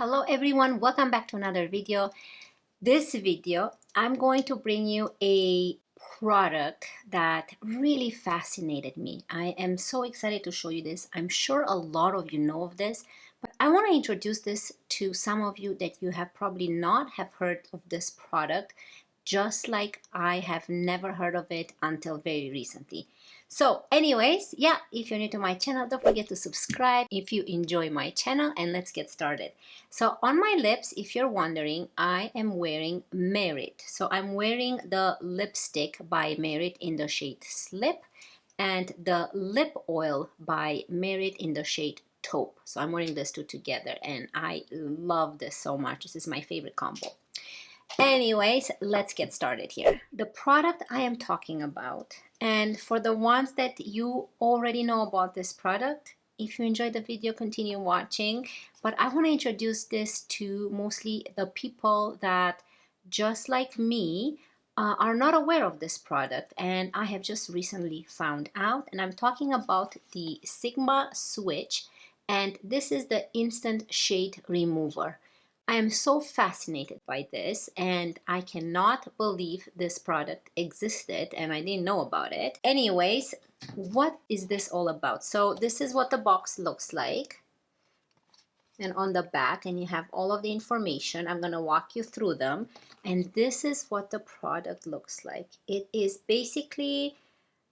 Hello everyone, welcome back to another video. This video, I'm going to bring you a product that really fascinated me. I am so excited to show you this. I'm sure a lot of you know of this, but I want to introduce this to some of you that you have probably not have heard of this product, just like I have never heard of it until very recently. So anyways, yeah, if you're new to my channel, don't forget to subscribe if you enjoy my channel, and let's get started. So on my lips, if you're wondering, I am wearing Merit. So I'm wearing the lipstick by Merit in the shade Slip and the lip oil by Merit in the shade Taupe. So I'm wearing these two together and I love this so much. This is my favorite combo. Anyways, let's get started here. The product I am talking about, and for the ones that you already know about this product, if you enjoyed the video, continue watching. But I want to introduce this to mostly the people that, just like me, are not aware of this product, and I have just recently found out. And I'm talking about the Sigma Switch, and this is the Instant Shade Remover. I am so fascinated by this, and I cannot believe this product existed and I didn't know about it. Anyways, what is this all about? So this is what the box looks like, and on the back, and you have all of the information. I'm going to walk you through them, and this is what the product looks like. It is basically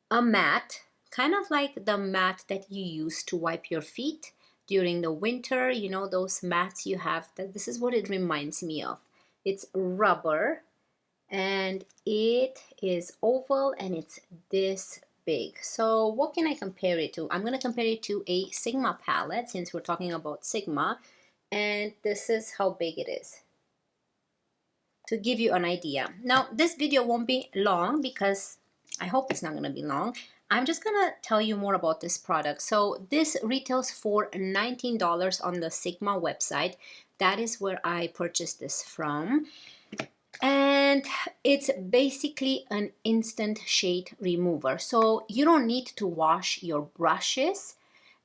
a mat, kind of like the mat that you use to wipe your feet during the winter. You know, those mats you have, that this is what it reminds me of. It's rubber and it is oval and it's this big. So what can I compare it to? I'm going to compare it to a Sigma palette, since we're talking about Sigma, and this is how big it is, to give you an idea. Now this video won't be long, because I hope it's not going to be long. I'm just going to tell you more about this product. So this retails for $19 on the Sigma website. That is where I purchased this from. And it's basically an instant shade remover. So you don't need to wash your brushes.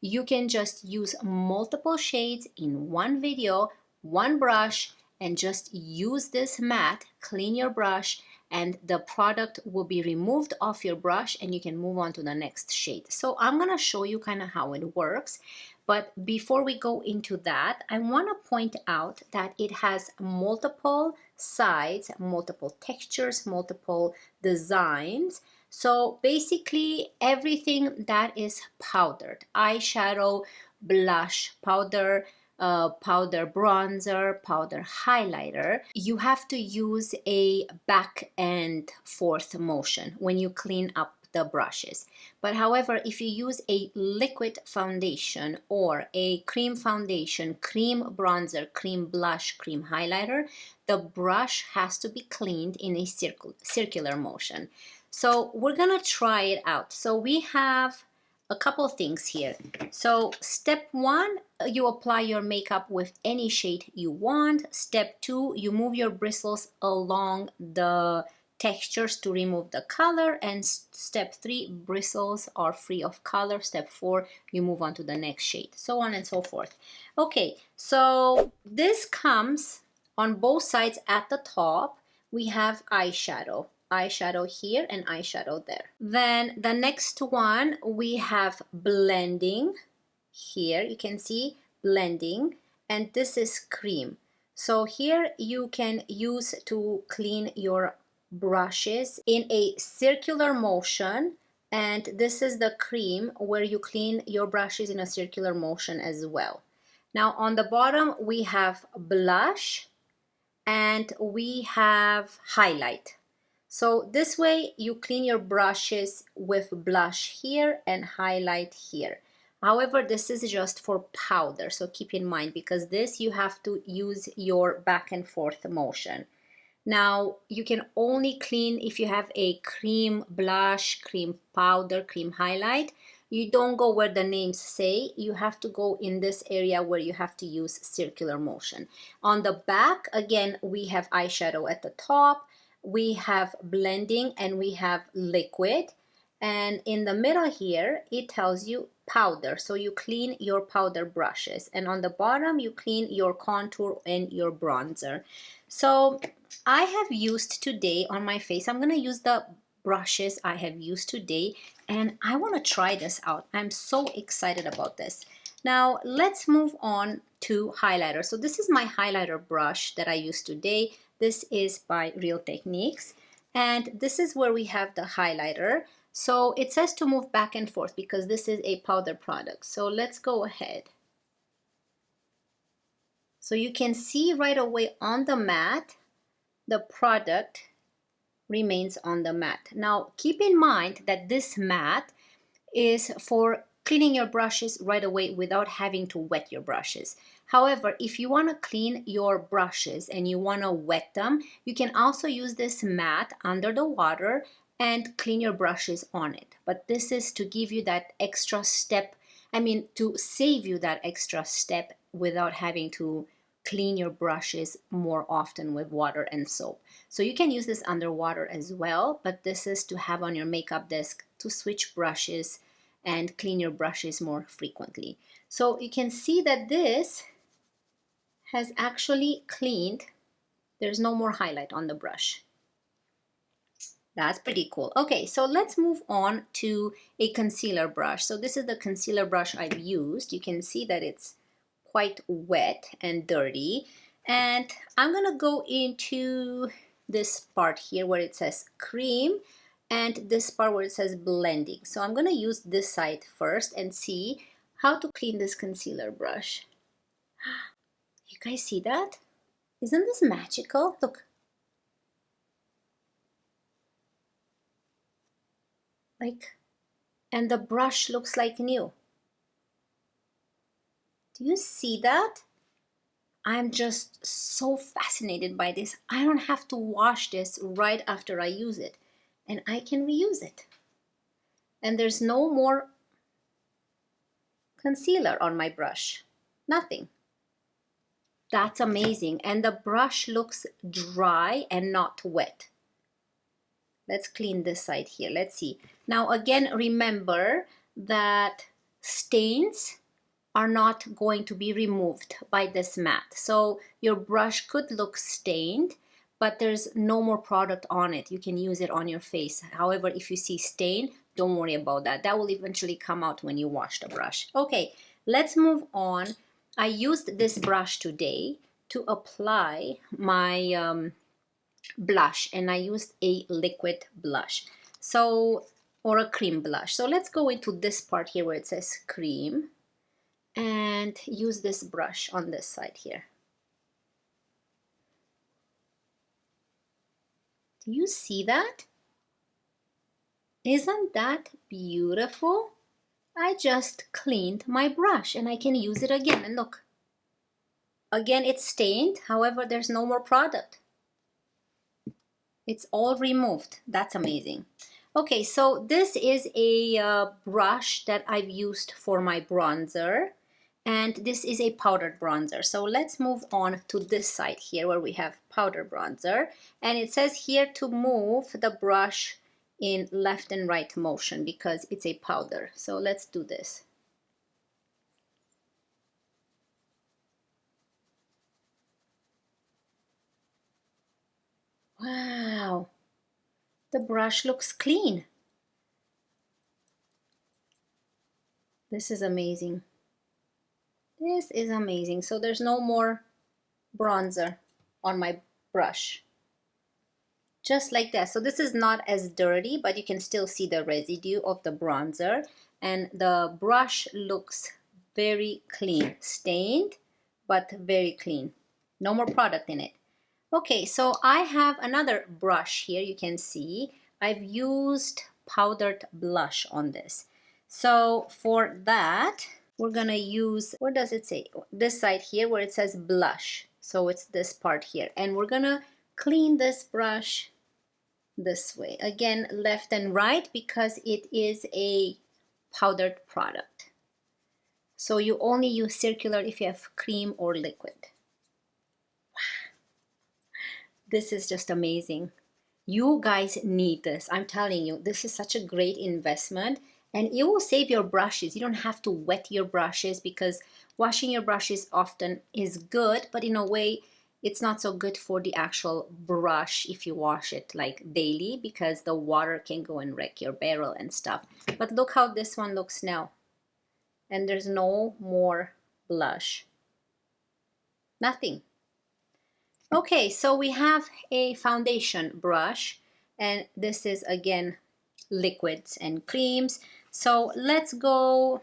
You can just use multiple shades in one video, one brush, and just use this mat, clean your brush, and the product will be removed off your brush and you can move on to the next shade. So I'm going to show you kind of how it works. But before we go into that, I want to point out that it has multiple sides, multiple textures, multiple designs. So basically everything that is powdered, eyeshadow, blush, powder, powder bronzer, powder highlighter, you have to use a back and forth motion when you clean up the brushes. But however, if you use a liquid foundation or a cream foundation, cream bronzer, cream blush, cream highlighter, the brush has to be cleaned in a circular motion. So we're gonna try it out. So we have a couple things here. So step one, you apply your makeup with any shade you want. Step two, you move your bristles along the textures to remove the color. And step three, bristles are free of color. Step four, you move on to the next shade, so on and so forth. Okay, so this comes on both sides. At the top, we have eyeshadow here and eyeshadow there. Then the next one, we have blending. Here you can see blending, and this is cream. So here you can use to clean your brushes in a circular motion, and this is the cream where you clean your brushes in a circular motion as well. Now on the bottom we have blush and we have highlight. So this way you clean your brushes with blush here and highlight here. However, this is just for powder, so keep in mind, because this you have to use your back and forth motion. Now you can only clean if you have a cream blush, cream powder, cream highlight. You don't go where the names say. You have to go in this area where you have to use circular motion. On the back, again, we have eyeshadow at the top. We have blending and we have liquid. And in the middle here, it tells you powder. So you clean your powder brushes. And on the bottom, you clean your contour and your bronzer. So I have used today on my face, I'm going to use the brushes I have used today. And I want to try this out. I'm so excited about this. Now, let's move on to highlighter. So this is my highlighter brush that I used today. This is by Real Techniques. And this is where we have the highlighter. So it says to move back and forth because this is a powder product. So let's go ahead. So you can see right away on the mat, the product remains on the mat. Now keep in mind that this mat is for cleaning your brushes right away without having to wet your brushes. However, if you want to clean your brushes and you want to wet them, you can also use this mat under the water and clean your brushes on it. But this is to give you that extra step, to save you that extra step without having to clean your brushes more often with water and soap. So you can use this underwater as well, but this is to have on your makeup desk to switch brushes and clean your brushes more frequently. So you can see that this has actually cleaned. There's no more highlight on the brush. That's pretty cool. Okay, so let's move on to a concealer brush. So this is the concealer brush I've used. You can see that it's quite wet and dirty. And I'm gonna go into this part here where it says cream and this part where it says blending. So I'm gonna use this side first and see how to clean this concealer brush. You guys see that? Isn't this magical? Look. And the brush looks like new. Do you see that? I'm just so fascinated by this. I don't have to wash this right after I use it, and I can reuse it. And there's no more concealer on my brush. Nothing. That's amazing. And the brush looks dry and not wet. Let's clean this side here. Let's see. Now again, remember that stains are not going to be removed by this mat. So your brush could look stained, but there's no more product on it. You can use it on your face. However, if you see stain, don't worry about that. That will eventually come out when you wash the brush. Okay, let's move on. I used this brush today to apply my blush, and I used a liquid blush, or a cream blush. So let's go into this part here where it says cream and use this brush on this side here. Do you see that? Isn't that beautiful? I just cleaned my brush and I can use it again, and look. Again, it's stained, however, there's no more product. It's all removed. That's amazing. Okay, so this is a brush that I've used for my bronzer, and this is a powdered bronzer. So let's move on to this side here where we have powder bronzer, and it says here to move the brush in left and right motion because it's a powder. So let's do this. Wow, the brush looks clean. This is amazing. This is amazing. So there's no more bronzer on my brush. Just like that. So this is not as dirty, but you can still see the residue of the bronzer. And the brush looks very clean. Stained, but very clean. No more product in it. Okay, so I have another brush here. You can see I've used powdered blush on this. So for that, we're gonna use, where does it say? This side here where it says blush. So it's this part here. And we're gonna clean this brush this way. Again, left and right because it is a powdered product. So you only use circular if you have cream or liquid. This is just amazing. You guys need this. I'm telling you, this is such a great investment, and it will save your brushes. You don't have to wet your brushes, because washing your brushes often is good, but in a way, it's not so good for the actual brush if you wash it like daily, because the water can go and wreck your barrel and stuff. But look how this one looks now. And there's no more blush. Nothing. Okay, so we have a foundation brush, and this is again liquids and creams. So let's go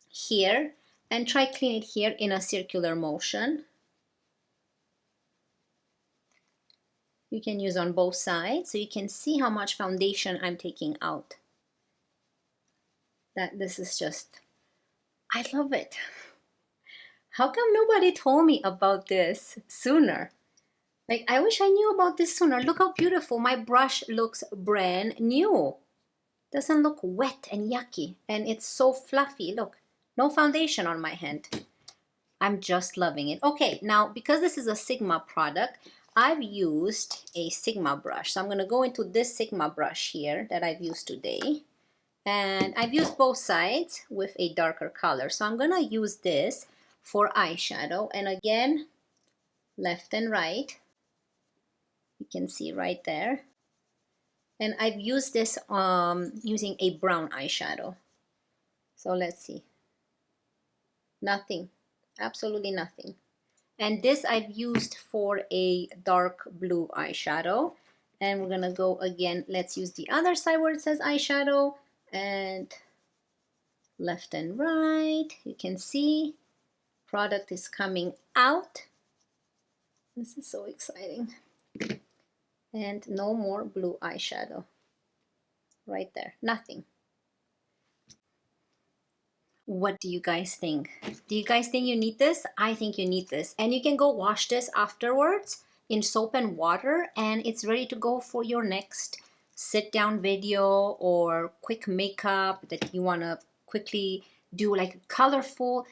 here and try clean it here in a circular motion. You can use on both sides so you can see how much foundation I'm taking out. That this is just, I love it. How come nobody told me about this sooner? Like, I wish I knew about this sooner. Look how beautiful. My brush looks brand new. Doesn't look wet and yucky. And it's so fluffy. Look, no foundation on my hand. I'm just loving it. Okay, now because this is a Sigma product, I've used a Sigma brush. So I'm going to go into this Sigma brush here that I've used today. And I've used both sides with a darker color. So I'm going to use this for eyeshadow. And again, left and right. You can see right there. And I've used this using a brown eyeshadow. So let's see. Nothing. Absolutely nothing. And this I've used for a dark blue eyeshadow. And we're going to go again. Let's use the other side where it says eyeshadow. And left and right. You can see product is coming out. This is so exciting. And no more blue eyeshadow. Right there. Nothing. What do you guys think? Do you guys think you need this? I think you need this. And you can go wash this afterwards in soap and water, and it's ready to go for your next sit down video or quick makeup that you want to quickly do, like colorful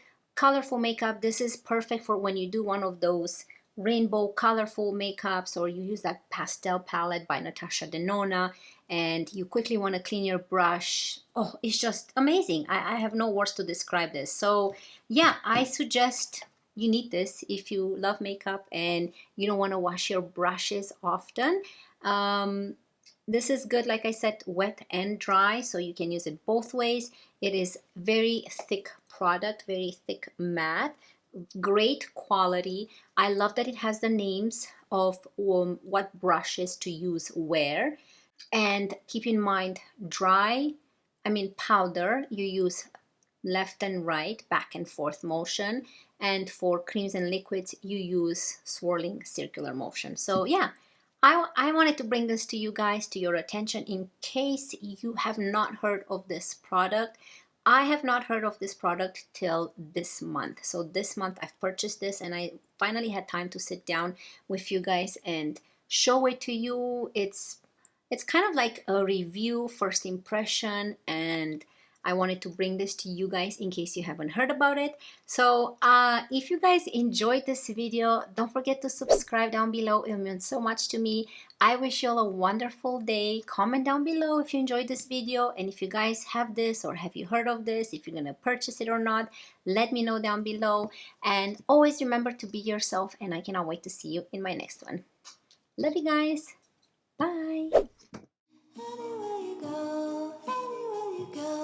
makeup. This is perfect for when you do one of those rainbow colorful makeups, or you use that pastel palette by Natasha Denona and you quickly want to clean your brush. Oh, it's just amazing. I have no words to describe this. So yeah, I suggest you need this if you love makeup and you don't want to wash your brushes often. This is good, like I said, wet and dry, so you can use it both ways. It is very thick product, very thick matte, great quality. I love that it has the names of what brushes to use where. And keep in mind, powder, you use left and right, back and forth motion. And for creams and liquids, you use swirling circular motion. So yeah, I wanted to bring this to you guys, to your attention, in case you have not heard of this product. I have not heard of this product till this month. So this month I've purchased this, and I finally had time to sit down with you guys and show it to you. It's kind of like a review, first impression, and I wanted to bring this to you guys in case you haven't heard about it. So if you guys enjoyed this video, don't forget to subscribe down below. It means so much to me. I wish you all a wonderful day. Comment down below if you enjoyed this video, and if you guys have this or have you heard of this, if you're gonna purchase it or not, let me know down below. And always remember to be yourself, and I cannot wait to see you in my next one. Love you guys. Bye. Anywhere you go, anywhere you go.